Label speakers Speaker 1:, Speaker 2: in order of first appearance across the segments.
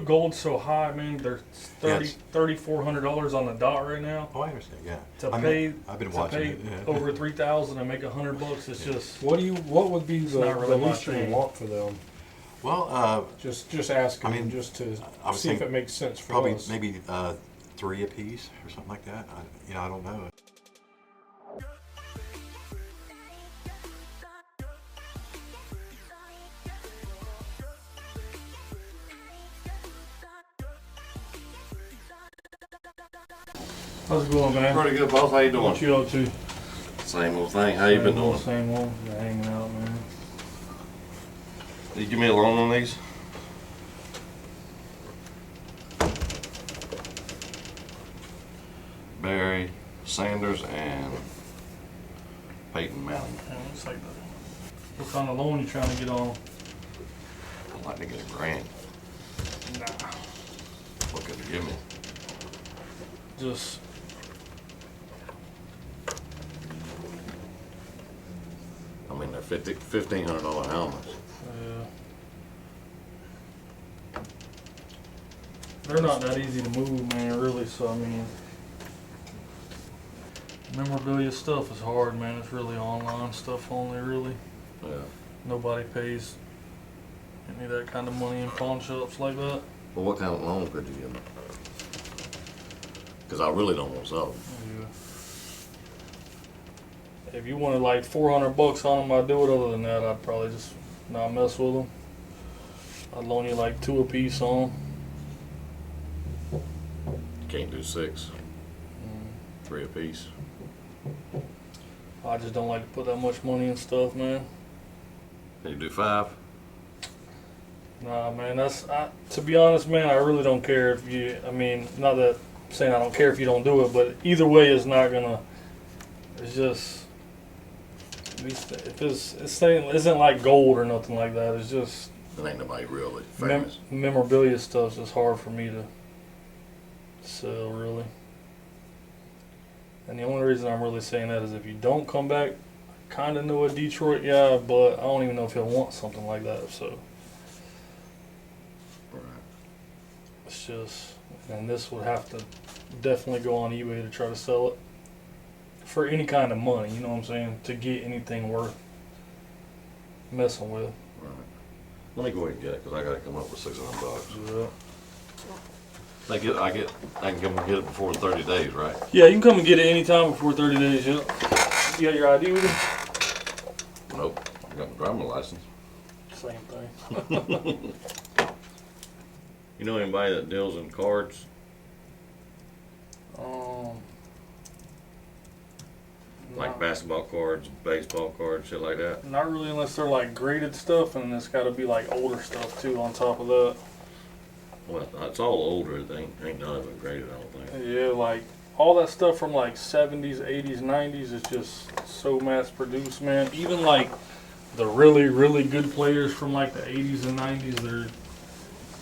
Speaker 1: Gold's so high, man. They're $3,400 on the dot right now.
Speaker 2: Oh, I understand. Yeah.
Speaker 1: I've
Speaker 2: been watching it. Yeah.
Speaker 1: Over $3,000 and make $100. It's just.
Speaker 3: What would be the least you would want for them?
Speaker 2: Well,
Speaker 3: just asking. Just to see if it makes sense for
Speaker 2: probably
Speaker 3: us.
Speaker 2: Maybe 3 a piece or something like that. I don't know.
Speaker 1: How's it going, man?
Speaker 4: Pretty good, boss. How you doing?
Speaker 1: What you up to?
Speaker 4: Same old thing. How you been doing?
Speaker 1: Same old. Just hanging out, man.
Speaker 4: Did you give me a loan on these? Barry Sanders and Peyton Manning.
Speaker 1: Yeah, looks like that. What kind of loan you trying to get on?
Speaker 4: I'd like to get $1,000.
Speaker 1: Nah.
Speaker 4: What could you give me?
Speaker 1: Just.
Speaker 4: I mean, they're $1,500 helmets.
Speaker 1: They're not that easy to move, man, really, so I mean, memorabilia stuff is hard, man. It's really online stuff only, really.
Speaker 4: Yeah.
Speaker 1: Nobody pays any of that kind of money in pawn shops like that.
Speaker 4: Well, what kind of loan could you give me? Because I really don't want to sell them.
Speaker 1: Yeah. If you wanted like $400 on them, I'd do it. Other than that, I'd probably just not mess with them. I'd loan you like 2 a piece on them.
Speaker 4: Can't do 6. 3 a piece.
Speaker 1: I just don't like to put that much money in stuff, man.
Speaker 4: Can you do 5?
Speaker 1: Nah, man, to be honest, man, I really don't care if you, I mean, not that I'm saying I don't care if you don't do it, but either way it's not gonna, it's just, if it isn't like gold or nothing like that, it's just.
Speaker 4: It ain't nobody really famous.
Speaker 1: Memorabilia stuff is hard for me to sell, really. And the only reason I'm really saying that is if you don't come back, I kind of know a Detroit guy, but I don't even know if he'll want something like that, so.
Speaker 4: Right.
Speaker 1: It's just, and this would have to definitely go on eBay to try to sell it for any kind of money, you know what I'm saying, to get anything worth messing with.
Speaker 4: Right. Let me go ahead and get it because I got to come up with $600.
Speaker 1: Yeah.
Speaker 4: I can come and get it before 30 days, right?
Speaker 1: Yeah, you can come and get it anytime before 30 days, yep. You got your ID with you?
Speaker 4: Nope. I got my driver's license.
Speaker 1: Same thing.
Speaker 4: You know anybody that deals in cards? Like basketball cards, baseball cards, shit like that?
Speaker 1: Not really unless they're like graded stuff, and it's got to be like older stuff too on top of that.
Speaker 4: Well, it's all older. Ain't none of it graded, I don't think.
Speaker 1: Yeah, like all that stuff from like 70s, 80s, 90s is just so mass produced, man. Even like the really, really good players from like the 80s and 90s,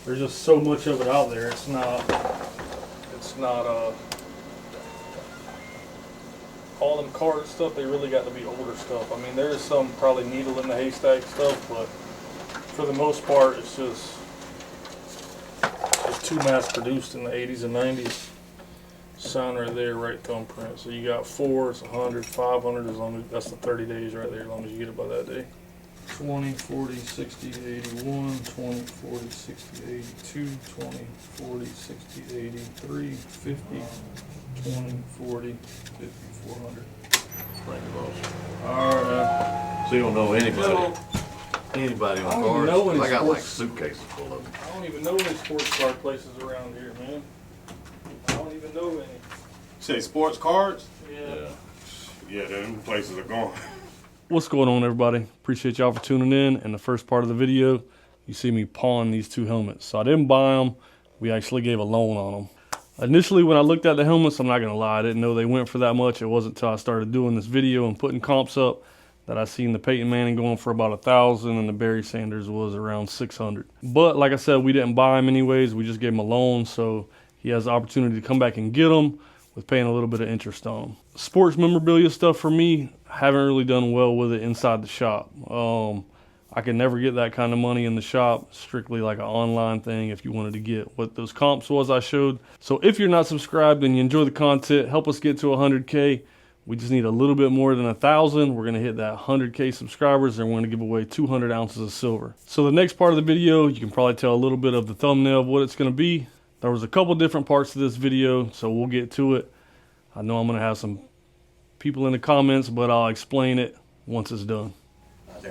Speaker 1: there's just so much of it out there. It's not all them card stuff, they really got to be older stuff. I mean, there is some probably needle in the haystack stuff, but for the most part, it's just too mass produced in the 80s and 90s. Sign right there, right thumbprint. So you got 4, it's 100, 500, as long as that's the 30 days right there, as long as you get it by that day. 20, 40, 60, 81, 20, 40, 60, 82, 20, 40, 60, 83, 50, 20, 40, 50, 400.
Speaker 4: Thank you, boss.
Speaker 1: All right.
Speaker 4: So you don't know anybody? Anybody on cards? I got like suitcases full of them.
Speaker 1: I don't even know any sports card places around here, man. I don't even know any.
Speaker 5: Say sports cards?
Speaker 1: Yeah.
Speaker 5: Yeah, them places are gone.
Speaker 1: What's going on, everybody? Appreciate y'all for tuning in. In the first part of the video, you see me pawn these 2 helmets. So I didn't buy them. We actually gave a loan on them. Initially, when I looked at the helmets, I'm not going to lie, I didn't know they went for that much. It wasn't until I started doing this video and putting comps up that I seen the Peyton Manning going for about $1,000 and the Barry Sanders was around $600. But like I said, we didn't buy him anyways. We just gave him a loan, so he has the opportunity to come back and get them with paying a little bit of interest on them. Sports memorabilia stuff for me, haven't really done well with it inside the shop. I I could never get that kind of money in the shop. Strictly like an online thing if you wanted to get what those comps was I showed. So if you're not subscribed and you enjoy the content, help us get to 100K. We just need a little bit more than 1,000. We're gonna hit that 100K subscribers and we're gonna give away 200 ounces of silver. So the next part of the video, you can probably tell a little bit of the thumbnail of what it's gonna be. There was a couple different parts to this video, so we'll get to it. I know I'm gonna have some people in the comments, but I'll explain it once it's done.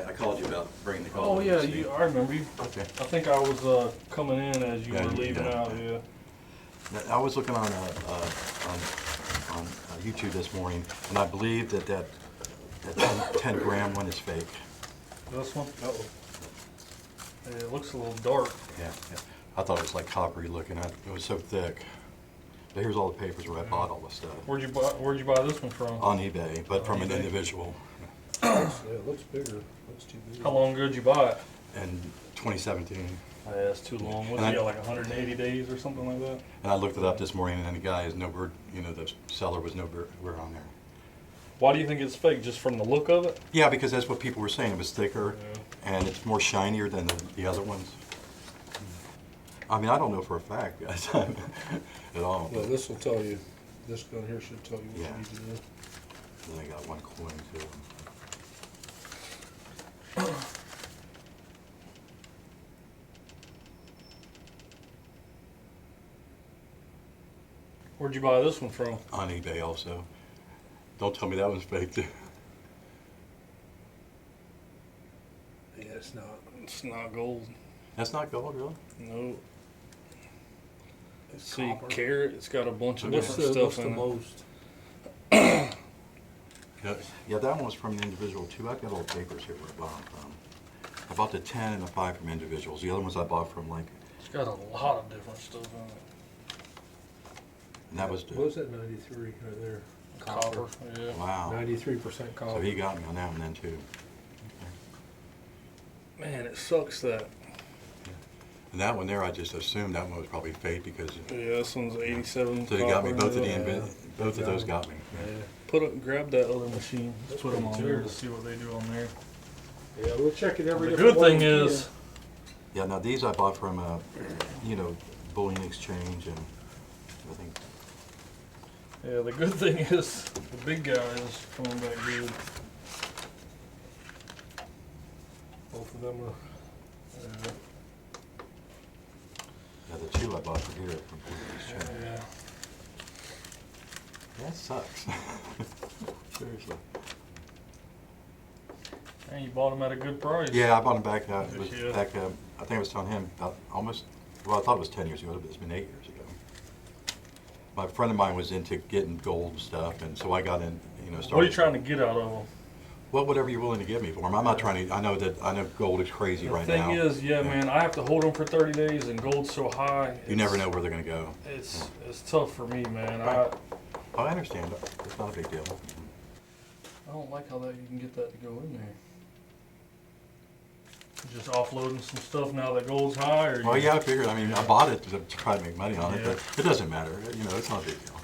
Speaker 2: I called you about bringing the call.
Speaker 1: Oh yeah, I remember you.
Speaker 2: Okay.
Speaker 1: I think I was coming in as you were leaving out. Yeah.
Speaker 2: I was looking on YouTube this morning, and I believe that 10 gram one is fake.
Speaker 1: This one? Uh-oh. Yeah, it looks a little dark.
Speaker 2: Yeah. I thought it was like coppery looking. It was so thick. But here's all the papers where I bought all the stuff.
Speaker 1: Where'd you buy this one from?
Speaker 2: On eBay, but from an individual.
Speaker 3: Yeah, it looks bigger. Looks too big.
Speaker 1: How long ago did you buy it?
Speaker 2: In 2017.
Speaker 1: Yeah, that's too long. What's it got, like 180 days or something like that?
Speaker 2: And I looked it up this morning, and the guy is no bird. You know, the seller was no bird on there.
Speaker 1: Why do you think it's fake? Just from the look of it?
Speaker 2: Yeah, because that's what people were saying. It was thicker, and it's more shinier than the other ones. I mean, I don't know for a fact, guys, at all.
Speaker 3: Well, this will tell you. This gun here should tell you what
Speaker 2: Yeah.
Speaker 3: you need to do.
Speaker 2: And I got one coin too.
Speaker 1: Where'd you buy this one from?
Speaker 2: On eBay also. Don't tell me that one's fake too.
Speaker 3: Yeah, it's not.
Speaker 1: It's not gold.
Speaker 2: That's not gold, really?
Speaker 1: No.
Speaker 3: It's
Speaker 1: See,
Speaker 3: copper.
Speaker 1: carrot. It's got a bunch of
Speaker 3: What's
Speaker 1: different
Speaker 3: the, what's
Speaker 1: stuff
Speaker 3: the
Speaker 1: in it.
Speaker 3: most?
Speaker 2: Yeah, that one was from an individual too. I've got all the papers here where I bought them from. I bought the 10 and the 5 from individuals. The other ones I bought from like,
Speaker 1: It's got a lot of different stuff in it.
Speaker 2: and that was,
Speaker 3: What was that 93 right there?
Speaker 1: Copper. Yeah.
Speaker 2: wow.
Speaker 3: 93% copper.
Speaker 2: So he got me on that one then too.
Speaker 1: Man, it sucks that.
Speaker 2: And that one there, I just assumed that one was probably fake because,
Speaker 1: Yeah, this one's 87.
Speaker 2: so they got me,
Speaker 1: copper.
Speaker 2: both of
Speaker 3: Yeah.
Speaker 2: both of those got me.
Speaker 1: Grab that other machine.
Speaker 3: That's
Speaker 1: Put them
Speaker 3: pretty
Speaker 1: on there to
Speaker 3: terrible.
Speaker 1: see what they do on there.
Speaker 3: Yeah, we'll check it every
Speaker 1: The
Speaker 3: different
Speaker 1: good thing
Speaker 3: way we can.
Speaker 1: is,
Speaker 2: Yeah, now these I bought from, you know, Bullion exchange, and I think,
Speaker 1: yeah, the good thing is the big guy is coming back good.
Speaker 3: Both of them are.
Speaker 2: yeah, the two I bought from here from Bullion exchange.
Speaker 1: Yeah.
Speaker 2: That sucks. Seriously.
Speaker 1: And you bought them at a good price.
Speaker 2: Yeah, I bought them back, it was
Speaker 1: Yeah.
Speaker 2: back, I think I was telling him about almost, well, I thought it was 10 years ago, but it's been 8 years ago. My friend of mine was into getting gold and stuff, and so I got in, you know, started.
Speaker 1: What are you trying to get out of them?
Speaker 2: Well, whatever you're willing to give me for them. I'm not trying to, I know gold is crazy
Speaker 1: The
Speaker 2: right
Speaker 1: thing
Speaker 2: now.
Speaker 1: is, yeah, man, I have to hold them for 30 days, and gold's so high.
Speaker 2: You never know where they're gonna go.
Speaker 1: It's tough for me, man.
Speaker 2: Right. Oh, I understand, it's not a big deal.
Speaker 1: I don't like how that you can get that to go in there. You're just offloading some stuff now that gold's high, or
Speaker 2: Well, yeah, I figured, I mean, I bought it to try to make money on it,
Speaker 1: Yeah.
Speaker 2: but it doesn't matter, you know, it's not a big deal.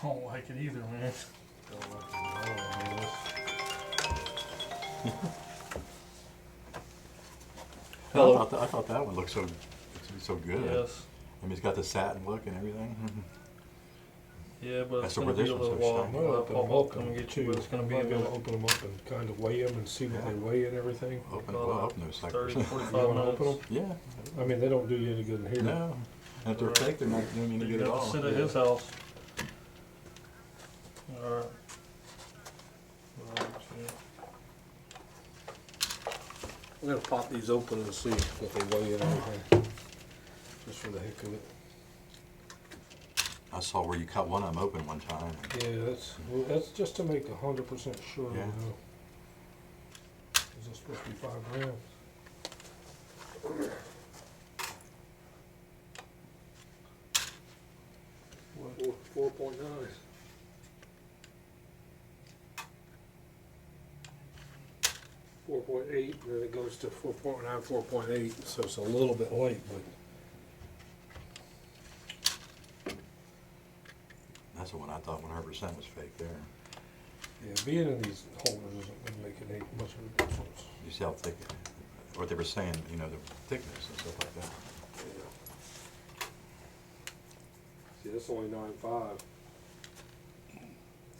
Speaker 1: I don't like it either, man. Hello.
Speaker 2: I thought that one looked so good.
Speaker 1: Yes.
Speaker 2: I mean, it's got the satin look and everything.
Speaker 1: Yeah, but it's
Speaker 2: So
Speaker 1: gonna
Speaker 2: where
Speaker 1: be
Speaker 2: this
Speaker 1: a little
Speaker 2: one's so
Speaker 1: while.
Speaker 2: shiny.
Speaker 3: We'll open them
Speaker 1: I'll
Speaker 3: up
Speaker 1: come and
Speaker 3: and
Speaker 1: get you, but it's gonna be a
Speaker 3: I'm gonna
Speaker 1: minute.
Speaker 3: open them up and kind of weigh them and see what they weigh and everything.
Speaker 2: Open those suckers.
Speaker 1: 30,
Speaker 3: You
Speaker 1: 45
Speaker 3: wanna open
Speaker 1: minutes.
Speaker 3: them?
Speaker 2: Yeah.
Speaker 3: I mean, they don't do you any good in here.
Speaker 2: No. And if they're fake, they're not doing any
Speaker 1: You
Speaker 2: good at
Speaker 1: have to
Speaker 2: all.
Speaker 1: sit at his house. Alright.
Speaker 3: I'm gonna pop these open and see what they weigh and everything. Just for the heck of it.
Speaker 2: I saw where you cut one of them open one time.
Speaker 3: Yeah, that's just to make 100% sure.
Speaker 2: Yeah.
Speaker 3: You know. Is this supposed to be 5 grams? What? 4.9. 4.8, and then it goes to 4.9, 4.8, so it's a little bit late, but
Speaker 2: That's the one I thought 100% was fake there.
Speaker 3: Yeah, being in these holders isn't going to make any much of a difference.
Speaker 2: You see how thick, what they were saying, you know, the thickness and stuff like that.
Speaker 3: See, that's only 9.5.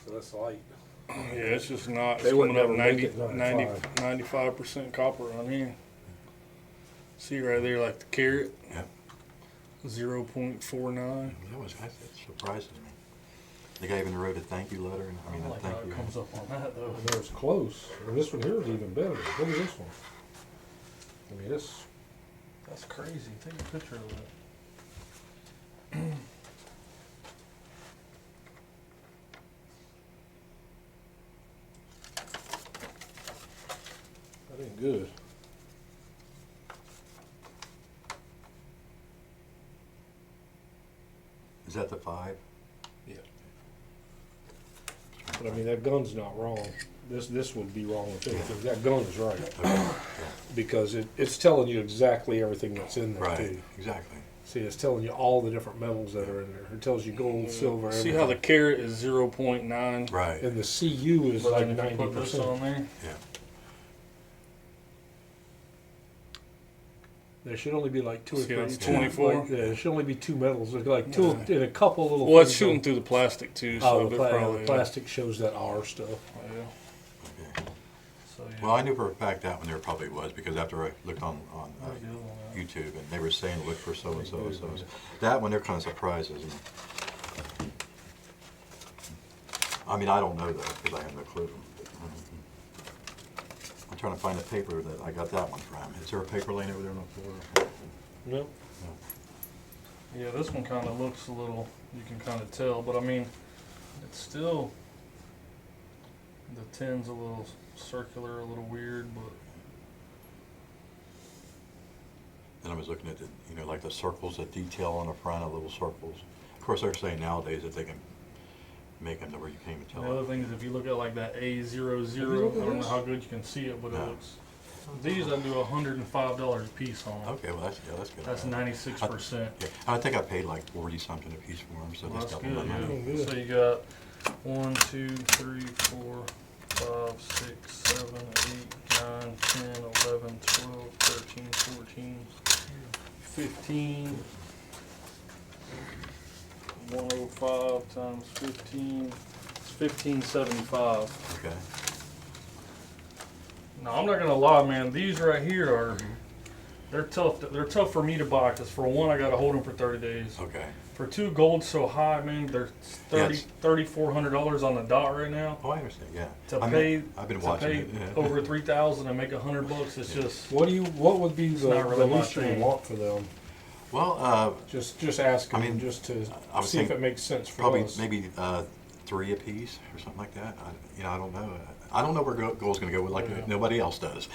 Speaker 3: So that's light.
Speaker 1: Yeah, it's just not.
Speaker 3: They
Speaker 1: It's
Speaker 3: would
Speaker 1: coming up
Speaker 3: never make
Speaker 1: 90,
Speaker 3: it
Speaker 1: 95% copper on here. See right there, like the carat,
Speaker 2: Yeah.
Speaker 1: 0.49.
Speaker 2: That surprising me. The guy even wrote a thank you letter. And, I mean,
Speaker 1: I
Speaker 2: a
Speaker 1: like how
Speaker 2: thank
Speaker 1: it
Speaker 2: you.
Speaker 1: comes up on that though.
Speaker 3: And there's close. And this one here is even better. Look at this one. I mean, this.
Speaker 1: That's crazy. Take a picture of that.
Speaker 3: That ain't good.
Speaker 2: Is that the 5?
Speaker 3: Yeah. But I mean, that gun's not wrong. This would be wrong with anything. That gun's right.
Speaker 2: Okay. Yeah.
Speaker 3: Because it's telling you exactly everything that's in there
Speaker 2: Right.
Speaker 3: too.
Speaker 2: Exactly.
Speaker 3: See, it's telling you all the different metals that are in there. It tells you gold, silver,
Speaker 1: See
Speaker 3: everything.
Speaker 1: how the carat is 0.9?
Speaker 2: Right.
Speaker 3: And the CU is
Speaker 1: But
Speaker 3: like
Speaker 1: then if you put this
Speaker 3: 90%.
Speaker 1: on there,
Speaker 2: Yeah.
Speaker 3: There should only be like 2 or
Speaker 1: See,
Speaker 3: 3.
Speaker 1: that's
Speaker 3: two-
Speaker 1: 24?
Speaker 3: Like, yeah, there should only be 2 metals. There's like 2 and a couple little.
Speaker 1: well, it's
Speaker 3: things
Speaker 1: shooting
Speaker 3: on-
Speaker 1: through the plastic too, so
Speaker 3: Oh,
Speaker 1: they're
Speaker 3: the
Speaker 1: probably
Speaker 3: plastic shows that R stuff.
Speaker 1: Yeah.
Speaker 2: Okay.
Speaker 1: So, yeah.
Speaker 2: Well, I knew for a fact that one there probably was because after I looked on
Speaker 1: Very good on that.
Speaker 2: YouTube and they were saying look for so and so and so. That one, they're kind of surprises. And, I mean, I don't know though because I have no clue. I'm trying to find the paper that I got that one from. Is there a paper laying over there on the floor?
Speaker 3: No.
Speaker 1: Yeah, this one kind of looks a little, you can kind of tell, but I mean, it's still, the tin's a little circular, a little weird, but
Speaker 2: And I was looking at the, you know, like the circles, the detail on the front of little circles. Of course, they're saying nowadays that they can make them to where you can't even tell.
Speaker 1: the other thing is if you look at like that A00,
Speaker 3: looked
Speaker 1: I
Speaker 3: at
Speaker 1: don't know
Speaker 3: this?
Speaker 1: how good you can see it, but it
Speaker 2: No.
Speaker 1: looks, these I do $105 a piece on.
Speaker 2: Okay, well that's good.
Speaker 1: That's 96%.
Speaker 2: Yeah, I think I paid like 40 something a piece for them, so
Speaker 1: Well,
Speaker 2: that's
Speaker 1: that's
Speaker 2: double
Speaker 1: good,
Speaker 2: my money.
Speaker 1: yeah. So you got 1, 2, 3, 4, 5, 6, 7, 8, 9, 10, 11, 12, 13, 14, 15. 105 times 15. It's 1575.
Speaker 2: Okay.
Speaker 1: Now I'm not gonna lie, man. These right here are they're tough. They're tough for me to buy because for one, I gotta hold them for 30 days.
Speaker 2: Okay.
Speaker 1: For two, gold's so high, man. They're
Speaker 2: Yes.
Speaker 1: $3,400 on the dot right now.
Speaker 2: Oh, I understand. Yeah.
Speaker 1: To
Speaker 2: I
Speaker 1: pay,
Speaker 2: mean, I've been
Speaker 1: to
Speaker 2: watching
Speaker 1: pay
Speaker 2: it. Yeah.
Speaker 1: over 3,000 and make $100, it's
Speaker 2: Yeah.
Speaker 1: just
Speaker 3: What would be the,
Speaker 1: not really
Speaker 3: the
Speaker 1: my
Speaker 3: least you
Speaker 1: thing.
Speaker 3: want for them?
Speaker 2: Well,
Speaker 3: Just ask them,
Speaker 2: I mean,
Speaker 3: just to
Speaker 2: I was
Speaker 3: see if
Speaker 2: thinking
Speaker 3: it makes sense for
Speaker 2: probably
Speaker 3: us.
Speaker 2: maybe 3 a piece or something like that. I don't know. I don't know where gold's going to go like
Speaker 1: Yeah.
Speaker 2: nobody else does.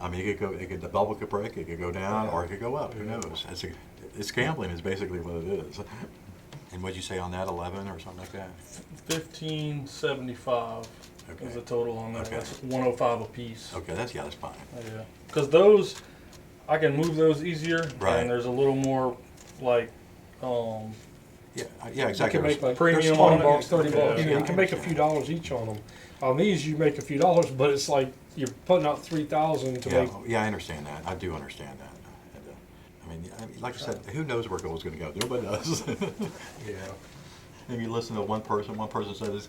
Speaker 2: I mean, it could go. The bubble could break. It could go down,
Speaker 3: Yeah.
Speaker 2: or it could go up. Who
Speaker 3: Yeah.
Speaker 2: knows? It's gambling is basically what it is. And what'd you say on that? 11 or something like that?
Speaker 1: 1575
Speaker 2: Okay.
Speaker 1: is the total on that.
Speaker 2: Okay.
Speaker 1: That's 105 a piece.
Speaker 2: Okay, that's fine.
Speaker 1: Yeah, because those I can move those easier,
Speaker 2: Right.
Speaker 1: and there's a little more like
Speaker 2: Yeah,
Speaker 3: You
Speaker 2: exactly.
Speaker 3: can make like
Speaker 1: Premium
Speaker 3: 20
Speaker 1: on it.
Speaker 3: bucks, 30
Speaker 1: Yeah.
Speaker 3: bucks.
Speaker 2: Yeah,
Speaker 3: You can make a few dollars each on them. On these, you make a few dollars, but it's like you're putting out 3,000 to
Speaker 2: Yeah,
Speaker 3: make.
Speaker 2: yeah, I understand that. I do understand that. And, I mean, like I said, who knows where gold's going to go? Nobody does.
Speaker 3: Yeah.
Speaker 2: And you listen to one person says it's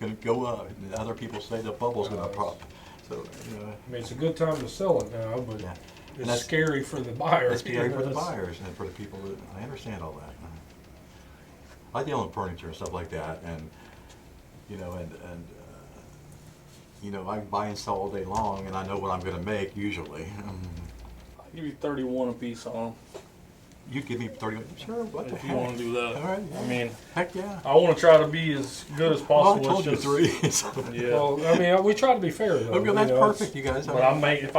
Speaker 2: going to go up, and other people say the bubble's going to pop. So, you know,
Speaker 3: I mean, it's a good time to sell it now, but
Speaker 2: yeah. And
Speaker 3: it's
Speaker 2: that's
Speaker 3: scary for the buyer.
Speaker 2: It's scary for the
Speaker 3: It's-
Speaker 2: buyers and for the people that, I understand all that. I deal in furniture and stuff like that, and, you know, you know, I buy and sell all day long, and I know what I'm going to make usually.
Speaker 1: I'll give you 31 a piece on them
Speaker 2: You'd give me 30, sure, what the
Speaker 1: if you
Speaker 2: heck?
Speaker 1: want to do that.
Speaker 2: All right, yeah.
Speaker 1: I mean,
Speaker 2: Heck, yeah.
Speaker 1: I want to try to be as good as
Speaker 2: Well, I
Speaker 1: possible.
Speaker 2: told you
Speaker 1: It's just-
Speaker 2: 3. So-
Speaker 1: Yeah.
Speaker 3: Well, I mean, we try to be fair though.
Speaker 2: Okay, that's
Speaker 3: you know, it's-
Speaker 2: perfect, you guys.
Speaker 1: But I may if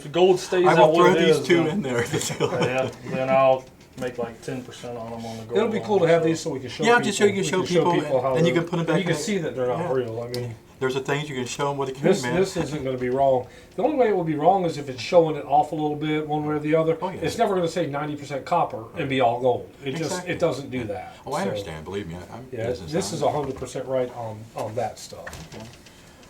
Speaker 1: the gold stays
Speaker 2: I
Speaker 1: at
Speaker 2: will
Speaker 1: what
Speaker 2: throw
Speaker 1: it
Speaker 2: these
Speaker 1: is,
Speaker 2: 2
Speaker 1: then-
Speaker 2: in there.
Speaker 1: Yeah, then I'll make like 10% on them on the gold.
Speaker 3: It'll be cool to
Speaker 1: one,
Speaker 3: have
Speaker 1: so.
Speaker 3: these so we can show
Speaker 2: Yeah,
Speaker 3: people.
Speaker 2: just so you can
Speaker 3: we
Speaker 2: show people,
Speaker 3: how
Speaker 2: and you
Speaker 3: they're-
Speaker 2: can put 'em
Speaker 3: and
Speaker 2: back
Speaker 3: You can
Speaker 2: in-
Speaker 3: see that they're not
Speaker 2: Yeah.
Speaker 3: real. I mean,
Speaker 2: There's the things you can show them what it can
Speaker 3: this
Speaker 2: man.
Speaker 3: this isn't going to be wrong. The only way it will be wrong is if it's showing it off a little bit, one way or the other.
Speaker 2: Oh, yeah.
Speaker 3: It's never going to say 90% copper and be all gold. It just
Speaker 2: Exactly.
Speaker 3: it doesn't do that.
Speaker 2: Oh, I
Speaker 3: So,
Speaker 2: understand. Believe me, I'm
Speaker 3: Yeah,
Speaker 2: business
Speaker 3: this is
Speaker 2: owner.
Speaker 3: 100% right on that stuff.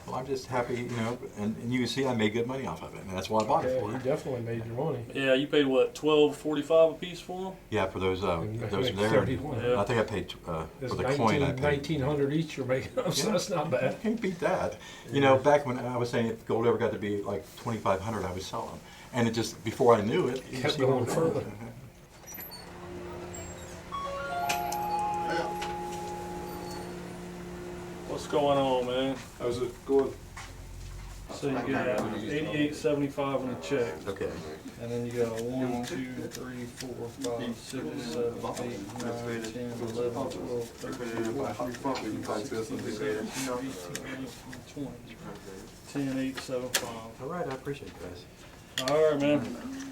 Speaker 2: Well, I'm just happy, you know, and you can see I made good money off of it, and that's why I bought it
Speaker 3: Yeah,
Speaker 2: for.
Speaker 3: you definitely made your money.
Speaker 1: Yeah, you paid what, $12.45 a piece for them?
Speaker 2: Yeah, for those
Speaker 3: And
Speaker 2: there.
Speaker 3: 31.
Speaker 1: Yeah.
Speaker 2: I think I paid for
Speaker 3: It's
Speaker 2: the coin. I paid
Speaker 3: 1900 each you're making up, so that's not bad.
Speaker 2: Can't beat that. You know, back when I was saying if gold ever got to be like 2,500, I would sell them, and it just before I knew it, you
Speaker 3: Kept
Speaker 2: see where
Speaker 3: going
Speaker 2: we're
Speaker 3: further.
Speaker 1: What's going on, man?
Speaker 5: How's it going?
Speaker 1: So you got $88.75 in a check,
Speaker 2: Okay.
Speaker 1: and then you got 1, 2, 3, 4, 5, 6, 7, 8, 9, 10, 11, 12, 13, 14, 15, 16, 17, 18, 19, 20. 10, 8, 7, 5.
Speaker 2: All right, I appreciate it, guys.
Speaker 1: All right, man.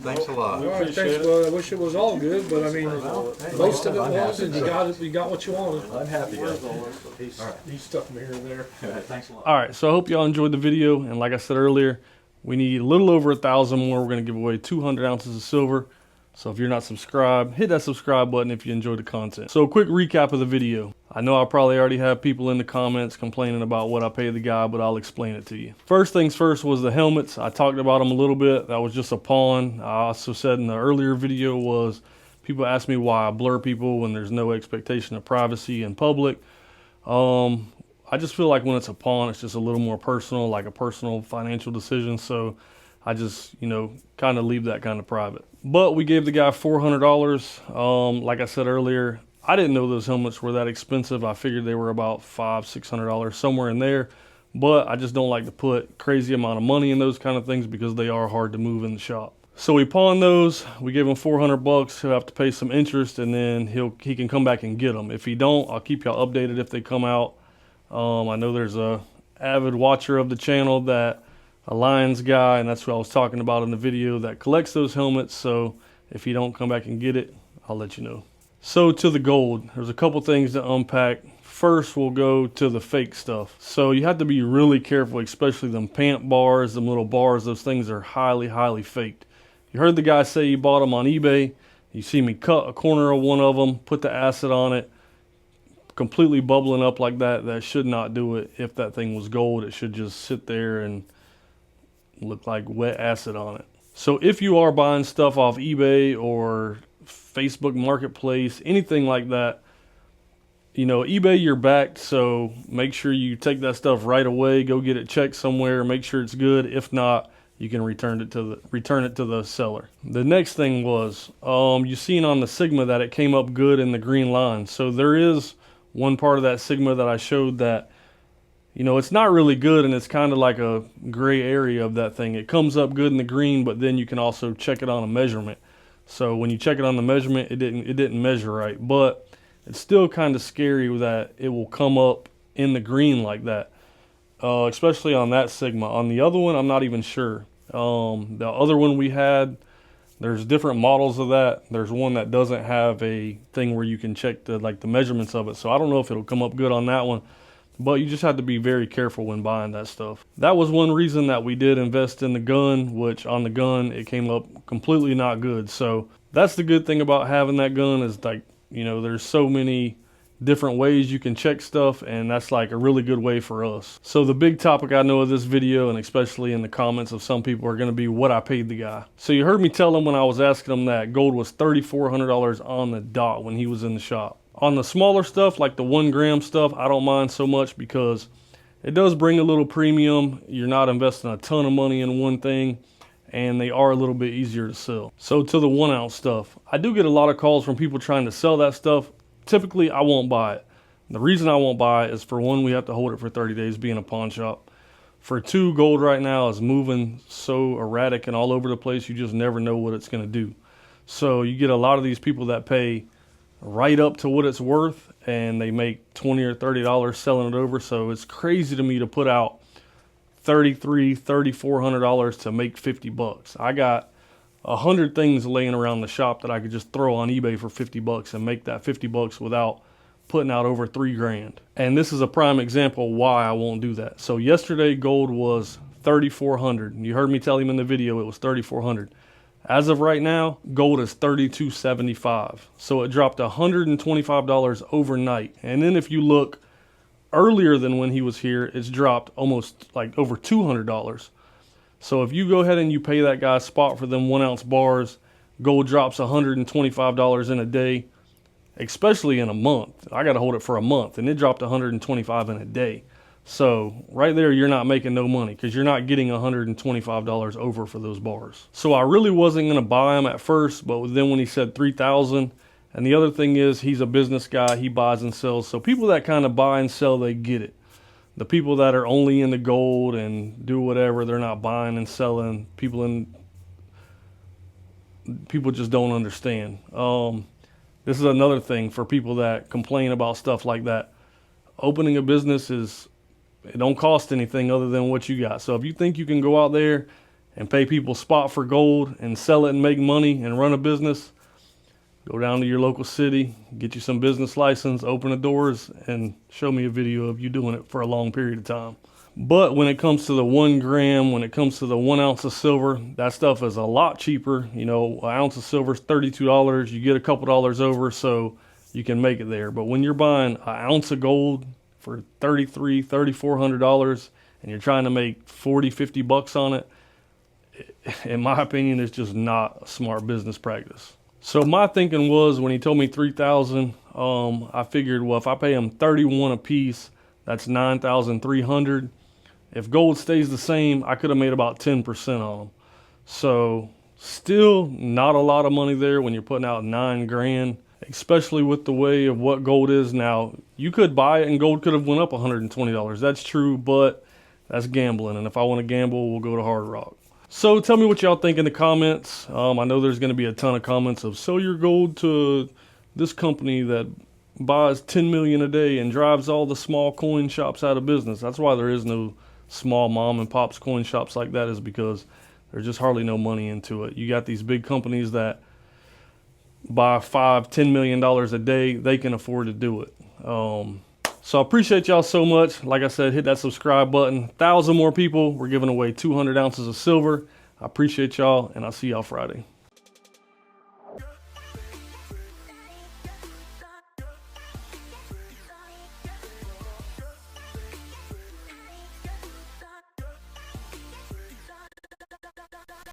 Speaker 2: Thanks a lot.
Speaker 1: We
Speaker 3: All right,
Speaker 1: appreciate
Speaker 3: thanks.
Speaker 1: it.
Speaker 3: Well, I wish it was all good, but I mean,
Speaker 2: Well, hey,
Speaker 3: most of it
Speaker 2: I'm
Speaker 3: was,
Speaker 2: happy.
Speaker 3: and you got what you wanted.
Speaker 2: I'm happy, guys.
Speaker 3: He stuck me here and there.
Speaker 2: All right, thanks a lot.
Speaker 1: All right, so I hope y'all enjoyed the video, and like I said earlier, we need a little over 1,000 more. We're going to give away 200 ounces of silver. So if you're not subscribed, hit that subscribe button if you enjoyed the content. So a quick recap of the video. I know I probably already have people in the comments complaining about what I paid the guy, but I'll explain it to you. First things first was the helmets. I talked about them a little bit. That was just a pawn. I also said in the earlier video was people ask me why I blur people when there's no expectation of privacy in public. I just feel like when it's a pawn, it's just a little more personal, like a personal financial decision. So I just, you know, kind of leave that kind of private. But we gave the guy $400. Like I said earlier, I didn't know those helmets were that expensive. I figured they were about $500–600, somewhere in there. But I just don't like to put crazy amount of money in those kind of things because they are hard to move in the shop. So we pawned those. We gave him $400. He'll have to pay some interest, and then he can come back and get them. If he don't, I'll keep y'all updated if they come out. I know there's a avid watcher of the channel, that a Lions guy, and that's what I was talking about in the video, that collects those helmets. So if you don't come back and get it, I'll let you know. So to the gold, there's a couple things to unpack. First, we'll go to the fake stuff. So you have to be really careful, especially them Pamp bars, them little bars. Those things are highly, highly faked. You heard the guy say he bought them on eBay. You see me cut a corner of one of them, put the acid on it, completely bubbling up like that. That should not do it. If that thing was gold, it should just sit there and look like wet acid on it. So if you are buying stuff off eBay or Facebook Marketplace, anything like that, you know, eBay, you're backed, so make sure you take that stuff right away. Go get it checked somewhere, make sure it's good. If not, you can return it to the seller. The next thing was, you seen on the Sigma that it came up good in the green line. So there is one part of that Sigma that I showed that, you know, it's not really good, and it's kind of like a gray area of that thing. It comes up good in the green, but then you can also check it on a measurement. So when you check it on the measurement, it didn't measure right, but it's still kind of scary that it will come up in the green like that, especially on that Sigma. On the other one, I'm not even sure. The other one we had, there's different models of that. There's one that doesn't have a thing where you can check the measurements of it. So I don't know if it'll come up good on that one, but you just have to be very careful when buying that stuff. That was one reason that we did invest in the gun, which on the gun, it came up completely not good. So that's the good thing about having that gun, is like, you know, there's so many different ways you can check stuff, and that's like a really good way for us. So the big topic I know of this video, and especially in the comments of some people, are going to be what I paid the guy. So you heard me tell him when I was asking him that gold was $3,400 on the dot when he was in the shop. On the smaller stuff, like the 1 gram stuff, I don't mind so much because it does bring a little premium. You're not investing a ton of money in one thing, and they are a little bit easier to sell. So to the 1 ounce stuff, I do get a lot of calls from people trying to sell that stuff. Typically, I won't buy it. The reason I won't buy it is, for one, we have to hold it for 30 days being a pawn shop. For two, gold right now is moving so erratic and all over the place, you just never know what it's going to do. So you get a lot of these people that pay right up to what it's worth, and they make $20 or $30 selling it over. So it's crazy to me to put out $3,300, $3,400 to make $50. I got 100 things laying around the shop that I could just throw on eBay for $50 and make that $50 without putting out over $3 grand. And this is a prime example why I won't do that. So yesterday gold was $3,400. You heard me tell him in the video it was $3,400. As of right now, gold is $3,275. So it dropped $125 overnight. And then if you look earlier than when he was here, it's dropped almost like over $200. So if you go ahead and you pay that guy spot for them 1 ounce bars, gold drops $125 in a day, especially in a month. I got to hold it for a month, and it dropped $125 in a day. So right there, you're not making no money because you're not getting $125 over for those bars. So I really wasn't going to buy them at first, but then when he said 3,000, and the other thing is he's a business guy, he buys and sells. So people that kind of buy and sell, they get it. The people that are only into gold and do whatever, they're not buying and selling. People just don't understand. This is another thing for people that complain about stuff like that. Opening a business it don't cost anything other than what you got. So if you think you can go out there and pay people spot for gold and sell it and make money and run a business, go down to your local city, get you some business license, open the doors, and show me a video of you doing it for a long period of time. But when it comes to the 1 gram, when it comes to the 1 ounce of silver, that stuff is a lot cheaper. You know, an ounce of silver is $32. You get a couple dollars over, so you can make it there. But when you're buying an ounce of gold for $3,300, $3,400, and you're trying to make 40, 50 bucks on it, in my opinion, it's just not a smart business practice. So my thinking was, when he told me 3,000, I figured, well, if I pay him 31 a piece, that's 9,300. If gold stays the same, I could have made about 10% on them. So still not a lot of money there when you're putting out 9 grand, especially with the way of what gold is now. You could buy it and gold could have went up $120. That's true, but that's gambling. And if I want to gamble, we'll go to Hard Rock. So tell me what y'all think in the comments. I know there's going to be a ton of comments of sell your gold to this company that buys 10 million a day and drives all the small coin shops out of business. That's why there is no small mom and pops coin shops like that, is because there's just hardly no money into it. You got these big companies that buy $5-10 million a day. They can afford to do it. So I appreciate y'all so much. Like I said, hit that subscribe button. 1,000 more people. We're giving away 200 ounces of silver. I appreciate y'all, and I'll see y'all Friday.